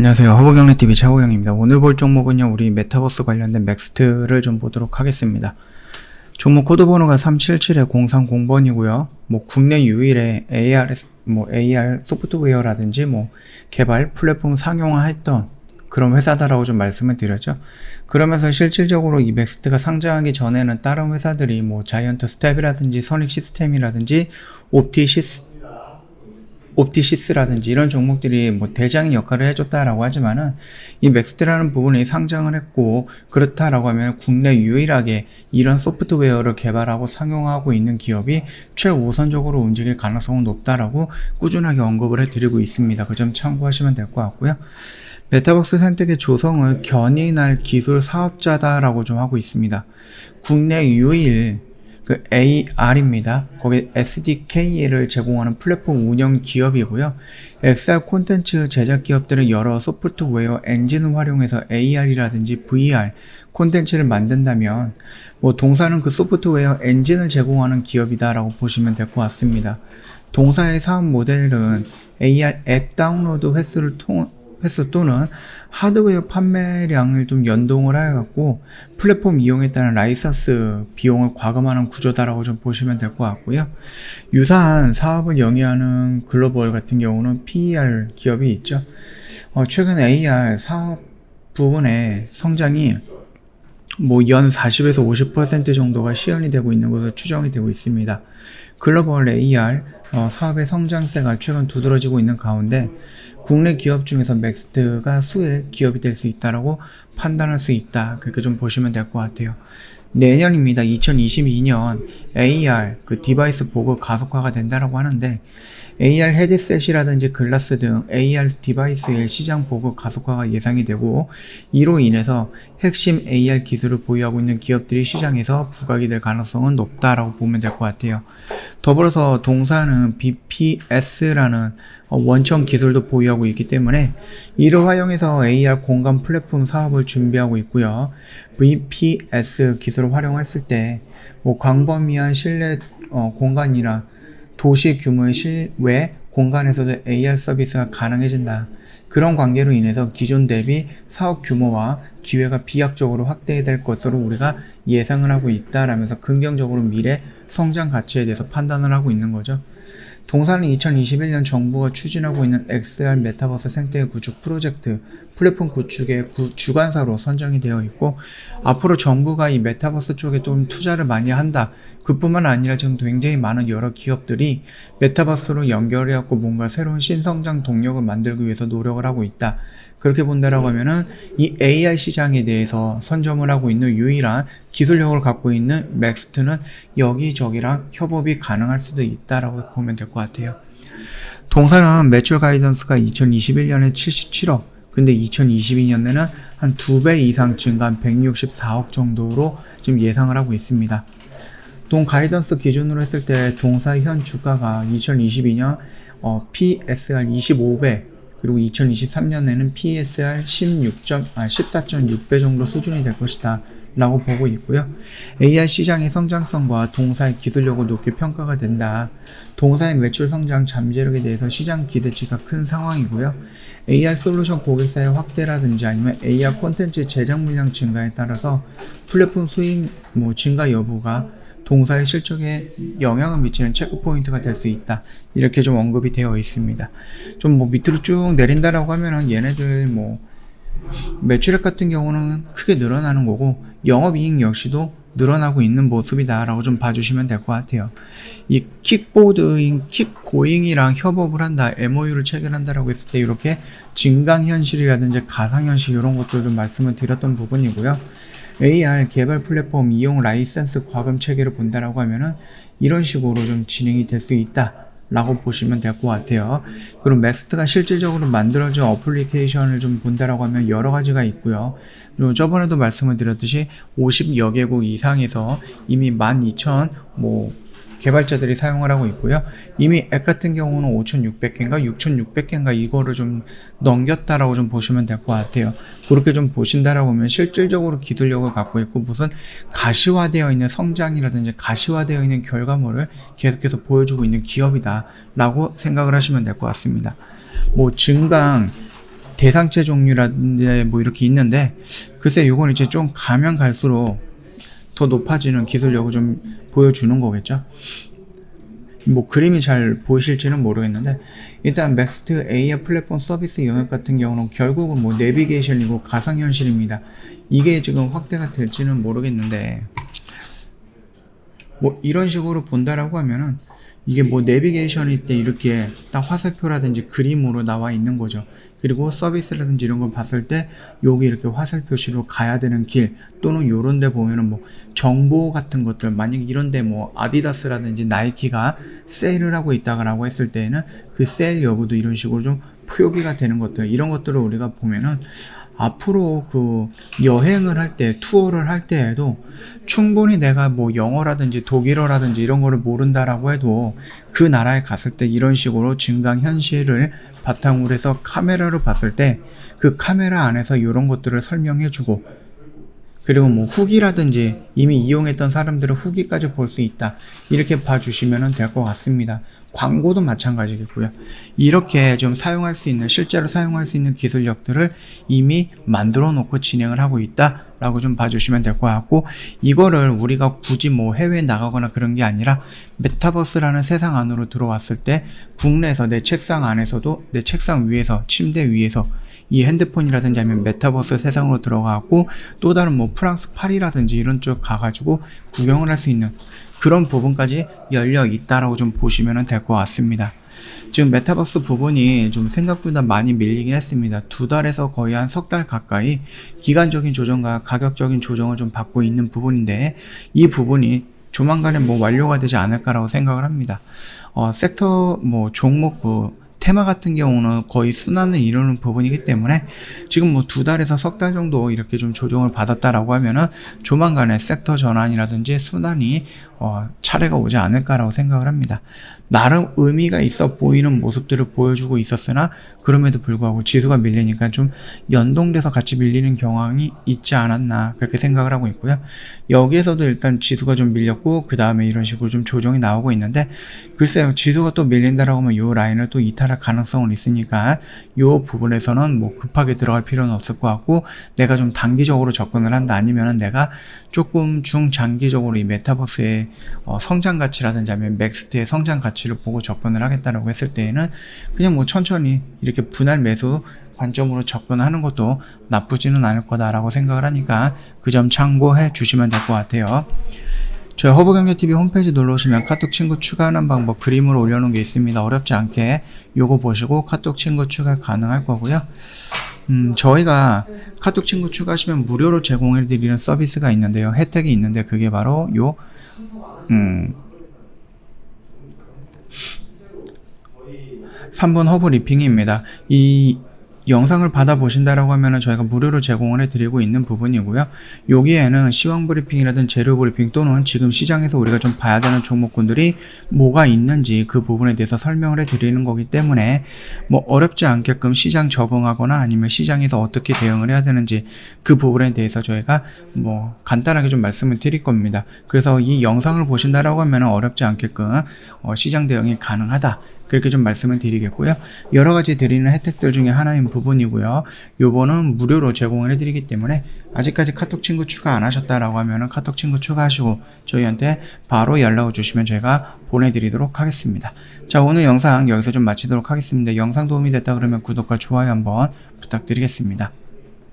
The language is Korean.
안녕하세요. 허브경리TV 차호영입니다. 오늘 볼 종목은요, 우리 메타버스 관련된 맥스트를 좀 보도록 하겠습니다. 종목 코드 번호가 377-030번이고요. 국내 유일의 AR 소프트웨어라든지 개발 플랫폼 상용화했던 그런 회사다라고 좀 말씀을 드렸죠. 그러면서 실질적으로 이 맥스트가 상장하기 전에는 다른 회사들이 자이언트 스텝이라든지 선익 시스템이라든지 옵티시스라든지 이런 종목들이 대장인 역할을 해줬다라고 하지만은 이 맥스트라는 부분이 상장을 했고, 그렇다라고 하면 국내 유일하게 이런 소프트웨어를 개발하고 상용하고 있는 기업이 최우선적으로 움직일 가능성은 높다라고 꾸준하게 언급을 해드리고 있습니다. 그 점 참고하시면 될 것 같고요. 메타버스 생태계 조성을 견인할 기술 사업자다라고 좀 하고 있습니다. 국내 유일 AR입니다. 거기 SDK를 제공하는 플랫폼 운영 기업이고요. XR 콘텐츠 제작 기업들은 여러 소프트웨어 엔진을 활용해서 AR이라든지 VR 콘텐츠를 만든다면 동사는 그 소프트웨어 엔진을 제공하는 기업이다라고 보시면 될 것 같습니다. 동사의 사업 모델은 AR 앱 다운로드 횟수 또는 하드웨어 판매량을 좀 연동을 해갖고 플랫폼 이용에 따른 라이선스 비용을 과금하는 구조다라고 좀 보시면 될 것 같고요. 유사한 사업을 영위하는 글로벌 같은 경우는 PER 기업이 있죠. 최근 AR 사업 부분의 성장이 연 40에서 50% 정도가 시현이 되고 있는 것으로 추정이 되고 있습니다. 글로벌 AR 사업의 성장세가 최근 두드러지고 있는 가운데 국내 기업 중에서 맥스트가 수혜 기업이 될 수 있다라고 판단할 수 있다. 그렇게 좀 보시면 될 것 같아요. 내년입니다. 2022년 AR 디바이스 보급 가속화가 된다라고 하는데, AR 헤드셋이라든지 글라스 등 AR 디바이스의 시장 보급 가속화가 예상이 되고, 이로 인해서 핵심 AR 기술을 보유하고 있는 기업들이 시장에서 부각이 될 가능성은 높다라고 보면 될 것 같아요. 더불어서 동사는 BPS라는 원천 기술도 보유하고 있기 때문에 이를 활용해서 AR 공간 플랫폼 사업을 준비하고 있고요. BPS 기술을 활용했을 때 광범위한 실내 공간이나 도시 규모의 실외 공간에서도 AR 서비스가 가능해진다. 그런 관계로 인해서 기존 대비 사업 규모와 기회가 비약적으로 확대될 것으로 우리가 예상을 하고 있다라면서 긍정적으로 미래 성장 가치에 대해서 판단을 하고 있는 거죠. 동사는 2021년 정부가 추진하고 있는 XR 메타버스 생태계 구축 프로젝트 플랫폼 구축의 주관사로 선정이 되어 있고, 앞으로 정부가 이 메타버스 쪽에 좀 투자를 많이 한다. 그뿐만 아니라 지금 굉장히 많은 여러 기업들이 메타버스로 연결해갖고 뭔가 새로운 신성장 동력을 만들기 위해서 노력을 하고 있다. 그렇게 본다라고 하면은 이 AI 시장에 대해서 선점을 하고 있는 유일한 기술력을 갖고 있는 맥스트는 여기저기랑 협업이 가능할 수도 있다라고 보면 될 것 같아요. 동사는 매출 가이던스가 2021년에 77억, 근데 2022년에는 한 2배 이상 증가한 164억 정도로 지금 예상을 하고 있습니다. 동 가이던스 기준으로 했을 때 동사의 현 주가가 2022년 PSR 25배, 그리고 2023년에는 PSR 14.6배 정도 수준이 될 것이다 라고 보고 있고요. AR 시장의 성장성과 동사의 기술력을 높게 평가가 된다. 동사의 매출 성장 잠재력에 대해서 시장 기대치가 큰 상황이고요. AR 솔루션 고객사의 확대라든지 아니면 AR 콘텐츠 제작 물량 증가에 따라서 플랫폼 수익 증가 여부가 동사의 실적에 영향을 미치는 체크포인트가 될 수 있다. 이렇게 좀 언급이 되어 있습니다. 좀 밑으로 쭉 내린다라고 하면은 얘네들 매출액 같은 경우는 크게 늘어나는 거고, 영업이익 역시도 늘어나고 있는 모습이다 라고 좀 봐주시면 될 것 같아요. 이 킥보드인 킥고잉이랑 협업을 한다, MOU를 체결한다라고 했을 때 이렇게 증강현실이라든지 가상현실 이런 것들 좀 말씀을 드렸던 부분이고요. AR 개발 플랫폼 이용 라이센스 과금 체계를 본다라고 하면은 이런 식으로 좀 진행이 될 수 있다 라고 보시면 될 것 같아요. 그리고 맥스트가 실질적으로 만들어진 어플리케이션을 좀 본다라고 하면 여러 가지가 있고요. 저번에도 말씀을 드렸듯이 50여 개국 이상에서 이미 12,000 개발자들이 사용을 하고 있고요. 이미 앱 같은 경우는 5,600개인가 6,600개인가 이거를 좀 넘겼다라고 좀 보시면 될 것 같아요. 그렇게 좀 보신다라고 하면 실질적으로 기술력을 갖고 있고 무슨 가시화되어 있는 성장이라든지 가시화되어 있는 결과물을 계속해서 보여주고 있는 기업이다 라고 생각을 하시면 될 것 같습니다. 증강 대상체 종류라든지 뭐 이렇게 있는데, 글쎄 요건 이제 좀 가면 갈수록 더 높아지는 기술력을 좀 보여주는 거겠죠. 뭐 그림이 잘 보이실지는 모르겠는데, 일단 맥스트 AR 플랫폼 서비스 영역 같은 경우는 결국은 뭐 내비게이션이고 가상현실입니다. 이게 지금 확대가 될지는 모르겠는데, 뭐 이런 식으로 본다라고 하면은 이게 뭐 내비게이션일 때 이렇게 딱 화살표라든지 그림으로 나와 있는 거죠. 그리고 서비스라든지 이런 걸 봤을 때 여기 이렇게 화살 표시로 가야 되는 길, 또는 요런 데 보면은 뭐 정보 같은 것들, 만약 이런 데 뭐 아디다스라든지 나이키가 세일을 하고 있다라고 했을 때에는 그 세일 여부도 이런 식으로 좀 표기가 되는 것들, 이런 것들을 우리가 보면은 앞으로 그 여행을 할 때, 투어를 할 때에도 충분히 내가 뭐 영어라든지 독일어라든지 이런 거를 모른다라고 해도 그 나라에 갔을 때 이런 식으로 증강현실을 바탕으로 해서 카메라로 봤을 때 그 카메라 안에서 이런 것들을 설명해주고, 그리고 뭐 후기라든지 이미 이용했던 사람들의 후기까지 볼 수 있다, 이렇게 봐주시면 될 것 같습니다. 광고도 마찬가지겠고요. 이렇게 좀 사용할 수 있는, 실제로 사용할 수 있는 기술력들을 이미 만들어 놓고 진행을 하고 있다 라고 좀 봐주시면 될 것 같고, 이거를 우리가 굳이 뭐 해외에 나가거나 그런 게 아니라 메타버스라는 세상 안으로 들어왔을 때 국내에서 내 책상 안에서도, 내 책상 위에서, 침대 위에서 이 핸드폰이라든지 아니면 메타버스 세상으로 들어가고, 또 다른 뭐 프랑스 파리라든지 이런 쪽 가가지고 구경을 할 수 있는 그런 부분까지 열려 있다라고 좀 보시면 될 것 같습니다. 지금 메타버스 부분이 좀 생각보다 많이 밀리긴 했습니다. 2달에서 거의 한 3달 가까이 기간적인 조정과 가격적인 조정을 좀 받고 있는 부분인데, 이 부분이 조만간에 뭐 완료가 되지 않을까라고 생각을 합니다. 섹터 뭐 종목 테마 같은 경우는 거의 순환을 이루는 부분이기 때문에 지금 뭐 2달에서 3달 정도 이렇게 좀 조정을 받았다라고 하면은 조만간에 섹터 전환이라든지 순환이 차례가 오지 않을까라고 생각을 합니다. 나름 의미가 있어 보이는 모습들을 보여주고 있었으나 그럼에도 불구하고 지수가 밀리니까 좀 연동돼서 같이 밀리는 경향이 있지 않았나, 그렇게 생각을 하고 있고요. 여기에서도 일단 지수가 좀 밀렸고 그 다음에 이런 식으로 좀 조정이 나오고 있는데, 글쎄요, 지수가 또 밀린다라고 하면 요 라인을 또 이탈할 가능성은 있으니까 요 부분에서는 뭐 급하게 들어갈 필요는 없을 것 같고, 내가 좀 단기적으로 접근을 한다, 아니면은 내가 조금 중장기적으로 이 메타버스의 성장 가치라든지 아니면 맥스트의 성장 가치를 보고 접근을 하겠다라고 했을 때에는 그냥 뭐 천천히 이렇게 분할 매수 관점으로 접근하는 것도 나쁘지는 않을 거다라고 생각을 하니까 그 점 참고해 주시면 될 것 같아요. 저희 허브경제TV 홈페이지 놀러오시면 카톡 친구 추가하는 방법 그림으로 올려놓은 게 있습니다. 어렵지 않게 요거 보시고 카톡 친구 추가 가능할 거고요. 저희가 카톡 친구 추가하시면 무료로 제공해드리는 서비스가 있는데요. 혜택이 있는데 그게 바로 요 3분 허브 리핑입니다. 이 영상을 받아보신다라고 하면은 저희가 무료로 제공을 해드리고 있는 부분이고요. 여기에는 시황 브리핑이라든 재료 브리핑, 또는 지금 시장에서 우리가 좀 봐야 되는 종목군들이 뭐가 있는지 그 부분에 대해서 설명을 해드리는 거기 때문에 뭐 어렵지 않게끔 시장 적응하거나 아니면 시장에서 어떻게 대응을 해야 되는지 그 부분에 대해서 저희가 뭐 간단하게 좀 말씀을 드릴 겁니다. 그래서 이 영상을 보신다라고 하면은 어렵지 않게끔 시장 대응이 가능하다, 그렇게 좀 말씀을 드리겠고요. 여러 가지 드리는 혜택들 중에 하나인 부분이고요. 요거는 무료로 제공을 해드리기 때문에 아직까지 카톡 친구 추가 안 하셨다라고 하면은 카톡 친구 추가하시고 저희한테 바로 연락을 주시면 저희가 보내드리도록 하겠습니다. 자, 오늘 영상 여기서 좀 마치도록 하겠습니다. 영상 도움이 됐다 그러면 구독과 좋아요 한번 부탁드리겠습니다.